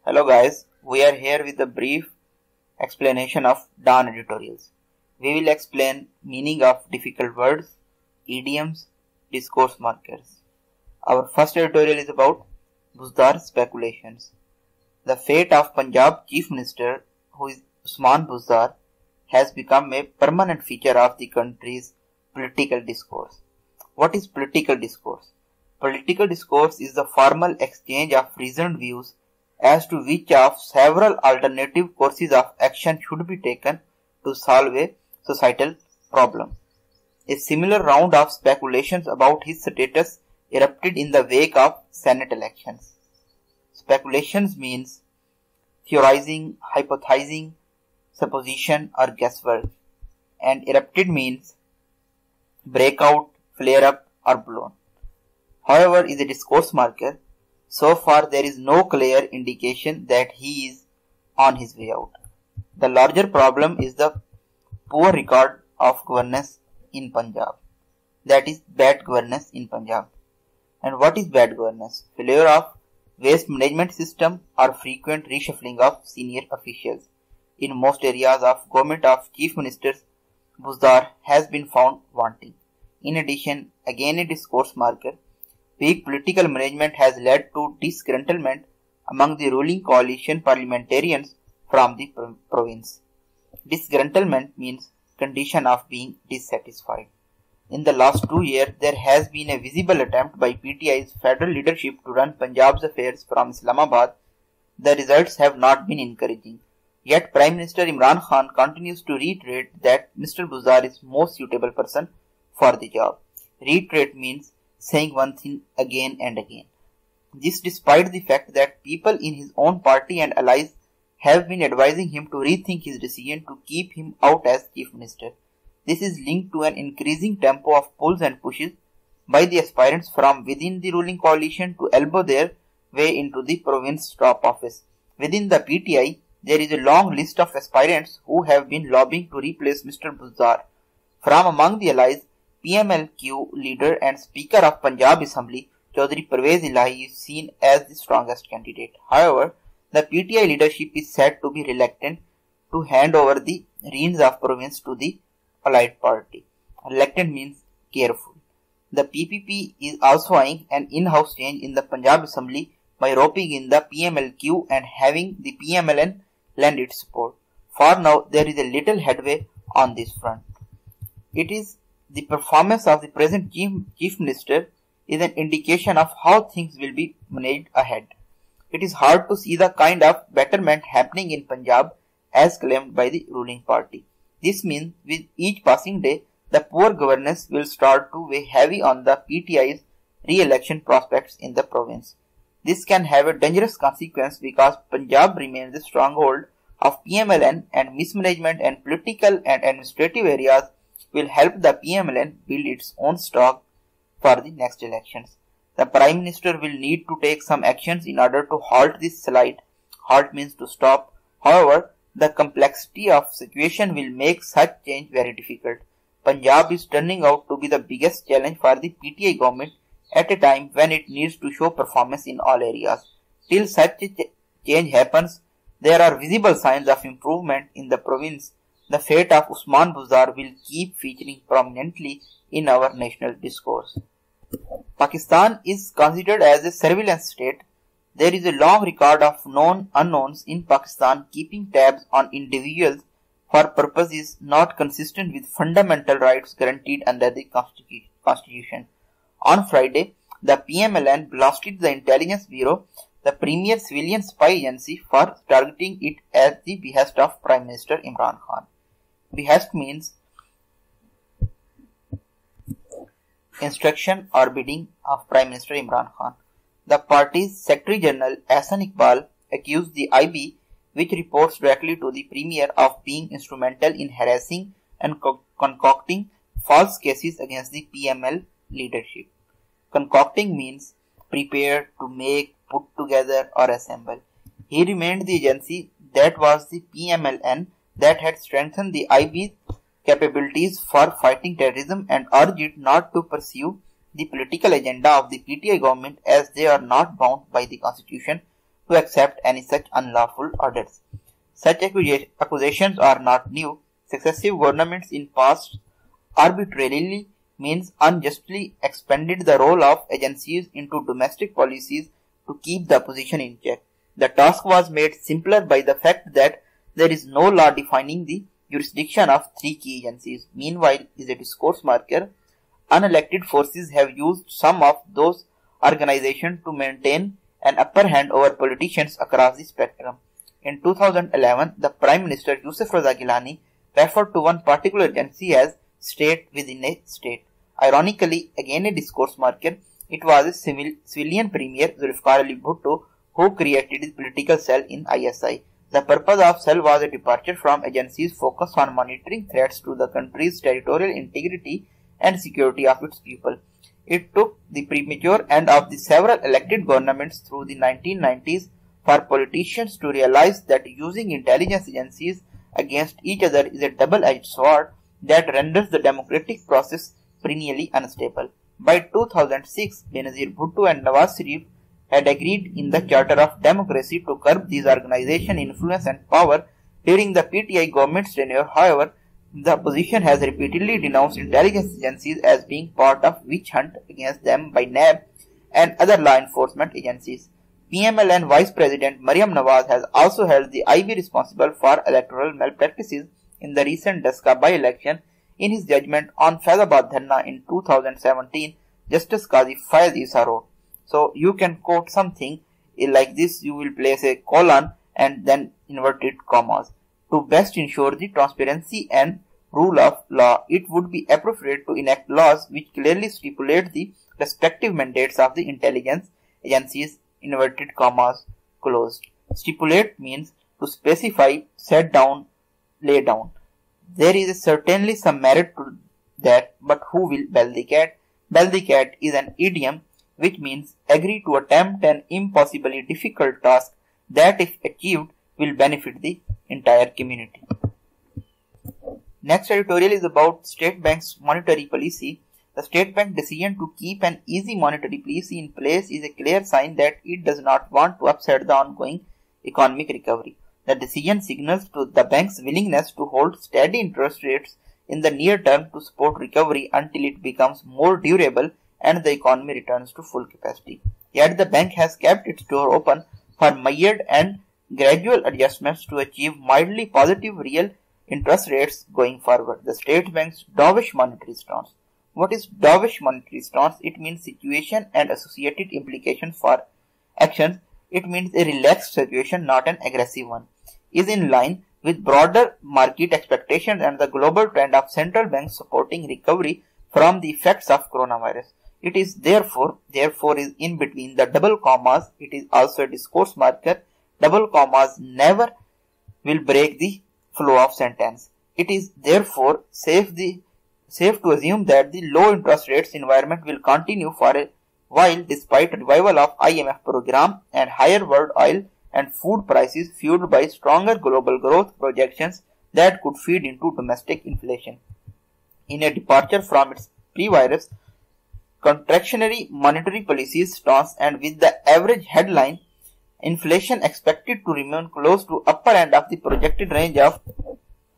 Hello guys, we are here with a brief explanation of Dawn editorials. We will explain meaning of difficult words, idioms, discourse markers. Our first editorial is about Buzdar speculations. The fate of Punjab Chief Minister, who is Usman Buzdar, has become a permanent feature of the country's political discourse. What is political discourse? Political discourse is the formal exchange of reasoned views as to which of several alternative courses of action should be taken to solve a societal problem. A similar round of speculations about his status erupted in the wake of Senate elections. Speculations means theorizing, hypothesizing, supposition or guesswork, and erupted means breakout, flare up or blown. However, is a discourse marker. So far, there is no clear indication that he is on his way out. The larger problem is the poor record of governance in Punjab. That is bad governance in Punjab. And what is bad governance? Failure of waste management system or frequent reshuffling of senior officials. In most areas of government of chief ministers, Buzdar has been found wanting. In addition, again a discourse marker, weak political management has led to disgruntlement among the ruling coalition parliamentarians from the province. Disgruntlement means condition of being dissatisfied. In the last 2 years, there has been a visible attempt by PTI's federal leadership to run Punjab's affairs from Islamabad. The results have not been encouraging. Yet Prime Minister Imran Khan continues to reiterate that Mr. Buzdar is most suitable person for the job. Reiterate means saying one thing again and again. This despite the fact that people in his own party and allies have been advising him to rethink his decision to keep him out as chief minister. This is linked to an increasing tempo of pulls and pushes by the aspirants from within the ruling coalition to elbow their way into the province top office. Within the PTI, there is a long list of aspirants who have been lobbying to replace Mr. Buzdar. From among the allies, PMLQ leader and Speaker of Punjab Assembly, Chaudhry Parvez Ilahi, is seen as the strongest candidate. However, the PTI leadership is said to be reluctant to hand over the reins of province to the allied party. Reluctant means careful. The PPP is also eyeing an in-house change in the Punjab Assembly by roping in the PMLQ and having the PMLN lend its support. For now, there is a little headway on this front. It is the performance of the present chief minister is an indication of how things will be managed ahead. It is hard to see the kind of betterment happening in Punjab as claimed by the ruling party. This means with each passing day, the poor governance will start to weigh heavy on the PTI's re-election prospects in the province. This can have a dangerous consequence because Punjab remains the stronghold of PMLN and mismanagement and political and administrative areas will help the PMLN build its own stock for the next elections. The Prime Minister will need to take some actions in order to halt this slide. Halt means to stop. However, the complexity of situation will make such change very difficult. Punjab is turning out to be the biggest challenge for the PTI government at a time when it needs to show performance in all areas. Till such a change happens, there are visible signs of improvement in the province. The fate of Usman Buzdar will keep featuring prominently in our national discourse. Pakistan is considered as a surveillance state. There is a long record of known unknowns in Pakistan keeping tabs on individuals for purposes not consistent with fundamental rights guaranteed under the Constitution. On Friday, the PMLN blasted the Intelligence Bureau, the premier civilian spy agency, for targeting it at the behest of Prime Minister Imran Khan. Behest means instruction or bidding of Prime Minister Imran Khan. The party's Secretary General Ahsan Iqbal accused the IB, which reports directly to the Premier, of being instrumental in harassing and concocting false cases against the PML leadership. Concocting means prepare, to make, put together or assemble. He remained the agency that was the PMLN that had strengthened the IB's capabilities for fighting terrorism and urged it not to pursue the political agenda of the PTI government as they are not bound by the constitution to accept any such unlawful orders. Such accusations are not new. Successive governments in past arbitrarily means unjustly expanded the role of agencies into domestic policies to keep the opposition in check. The task was made simpler by the fact that there is no law defining the jurisdiction of three key agencies. Meanwhile, is a discourse marker. Unelected forces have used some of those organizations to maintain an upper hand over politicians across the spectrum. In 2011, the Prime Minister Yusuf Raza Gilani referred to one particular agency as state within a state. Ironically, again a discourse marker, it was a civilian premier Zulfikar Ali Bhutto who created the political cell in ISI. The purpose of cell was a departure from agencies focused on monitoring threats to the country's territorial integrity and security of its people. It took the premature end of the several elected governments through the 1990s for politicians to realize that using intelligence agencies against each other is a double-edged sword that renders the democratic process perennially unstable. By 2006, Benazir Bhutto and Nawaz Sharif had agreed in the Charter of Democracy to curb these organizations' influence and power during the PTI government's tenure. However, the opposition has repeatedly denounced intelligence agencies as being part of witch hunt against them by NAB and other law enforcement agencies. PML and Vice President Maryam Nawaz has also held the IB responsible for electoral malpractices in the recent Daska by-election. In his judgment on Faizabad Dharna in 2017, Justice Qazi Faiz Isa wrote, so you can quote something like this, you will place a colon and then inverted commas. To best ensure the transparency and rule of law, it would be appropriate to enact laws which clearly stipulate the respective mandates of the intelligence agencies, inverted commas closed. Stipulate means to specify, set down, lay down. There is certainly some merit to that, but who will bell the cat? Bell the cat is an idiom which means agree to attempt an impossibly difficult task that if achieved will benefit the entire community. Next editorial is about State Bank's monetary policy. The State Bank decision to keep an easy monetary policy in place is a clear sign that it does not want to upset the ongoing economic recovery. The decision signals to the bank's willingness to hold steady interest rates in the near term to support recovery until it becomes more durable and the economy returns to full capacity. Yet the bank has kept its door open for measured and gradual adjustments to achieve mildly positive real interest rates going forward. The State Bank's dovish monetary stance. What is dovish monetary stance? It means situation and associated implications for actions. It means a relaxed situation, not an aggressive one. Is in line with broader market expectations and the global trend of central banks supporting recovery from the effects of coronavirus. It is therefore is in between the double commas. It is also a discourse marker. Double commas never will break the flow of sentence. It is therefore safe to assume that the low interest rates environment will continue for a while despite revival of IMF program and higher world oil and food prices fueled by stronger global growth projections that could feed into domestic inflation. In a departure from its pre-virus contractionary monetary policy stance and with the average headline inflation expected to remain close to upper end of the projected range of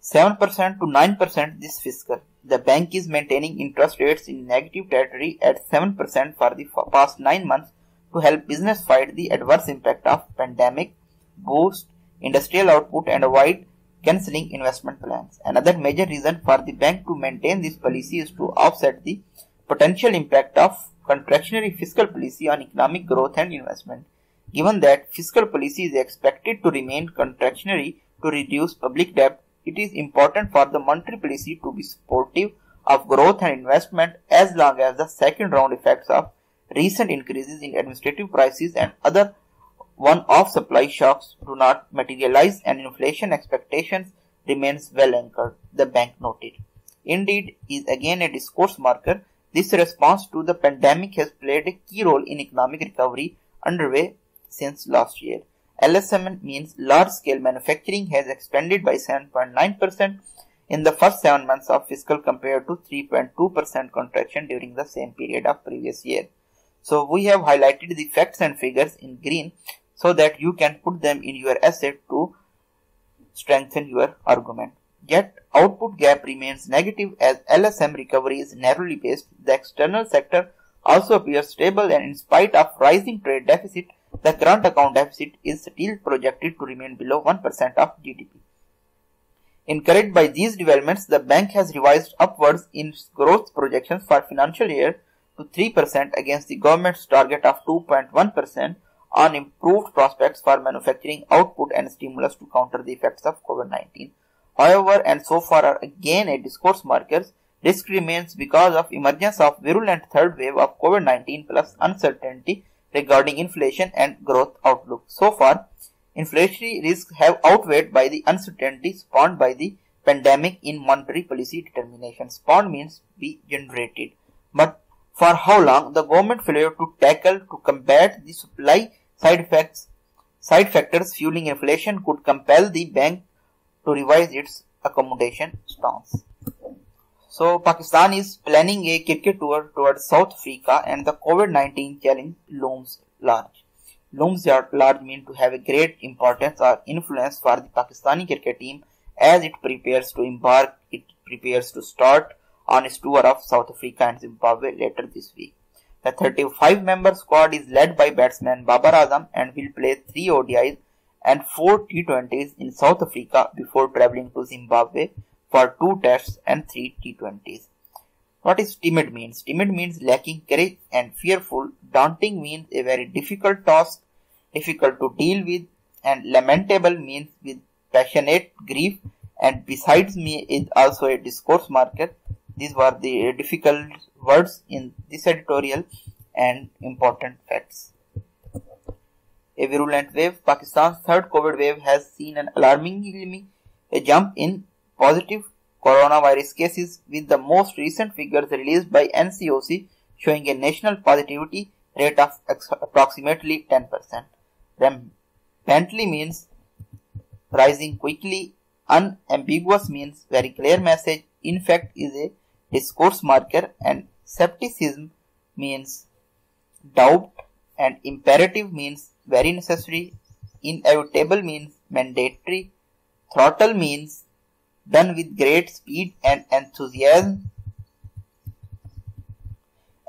7% to 9% this fiscal. The bank is maintaining interest rates in negative territory at 7% for the past 9 months to help business fight the adverse impact of pandemic, boost industrial output and avoid cancelling investment plans. Another major reason for the bank to maintain this policy is to offset the potential impact of contractionary fiscal policy on economic growth and investment. Given that fiscal policy is expected to remain contractionary to reduce public debt, it is important for the monetary policy to be supportive of growth and investment as long as the second round effects of recent increases in administrative prices and other one-off supply shocks do not materialize and inflation expectations remains well anchored, the bank noted. Indeed, is again a discourse marker. This response to the pandemic has played a key role in economic recovery underway since last year. LSM means large-scale manufacturing has expanded by 7.9% in the first 7 months of fiscal compared to 3.2% contraction during the same period of previous year. So we have highlighted the facts and figures in green. so that you can put them in your asset to strengthen your argument. Yet, output gap remains negative as LSM recovery is narrowly based. The external sector also appears stable, and in spite of rising trade deficit, the current account deficit is still projected to remain below 1% of GDP. Encouraged by these developments, the bank has revised upwards its growth projections for financial year to 3% against the government's target of 2.1% on improved prospects for manufacturing output and stimulus to counter the effects of COVID-19. However, and so far are again a discourse markers, risk remains because of emergence of virulent third wave of COVID-19 plus uncertainty regarding inflation and growth outlook. So far, inflationary risks have outweighed by the uncertainty spawned by the pandemic in monetary policy determination. Spawned means be generated. But for how long? The government failure to tackle to combat the supply side factors fueling inflation could compel the bank to revise its accommodation stance. So, Pakistan is planning a cricket tour towards South Africa and the COVID-19 challenge looms large. Looms large mean to have a great importance or influence for the Pakistani cricket team as it prepares to start on its tour of South Africa and Zimbabwe later this week. The 35-member squad is led by batsman Babar Azam and will play 3 ODIs and 4 T20s in South Africa before travelling to Zimbabwe for 2 tests and 3 T20s. What is timid means? Timid means lacking courage and fearful. Daunting means a very difficult task, difficult to deal with, and lamentable means with passionate grief, and besides me is also a discourse marker. These were the difficult words in this editorial and important facts. A virulent wave. Pakistan's third COVID wave has seen an alarmingly a jump in positive coronavirus cases, with the most recent figures released by NCOC showing a national positivity rate of approximately 10%. Rampantly means rising quickly. Unambiguous means very clear message. In fact, is a discourse marker, and skepticism means doubt, and imperative means very necessary. Inevitable means mandatory. Throttle means done with great speed and enthusiasm.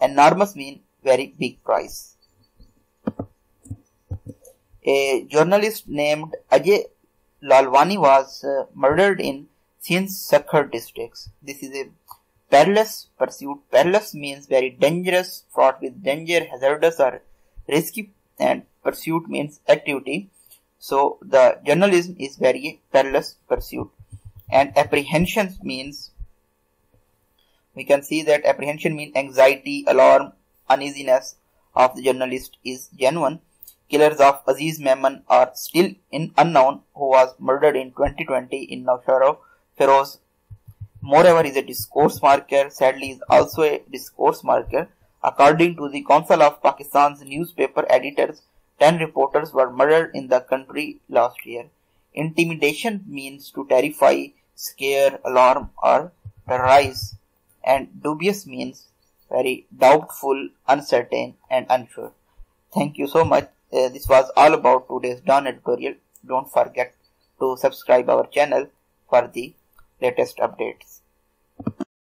Enormous means very big price. A journalist named Ajay Lalwani was murdered in Sindh Sakhar districts. This is a perilous pursuit. Perilous means very dangerous, fraught with danger, hazardous or risky, and pursuit means activity. So the journalism is very perilous pursuit. And apprehension means, we can see that apprehension means anxiety, alarm, uneasiness of the journalist is genuine. Killers of Aziz Memon are still unknown, who was murdered in 2020 in Nowshera Feroz. Moreover, is a discourse marker. Sadly, is also a discourse marker. According to the Council of Pakistan's newspaper editors, 10 reporters were murdered in the country last year. Intimidation means to terrify, scare, alarm or terrorize, and dubious means very doubtful, uncertain and unsure. Thank you so much. This was all about today's Dawn editorial. Don't forget to subscribe our channel for the latest updates.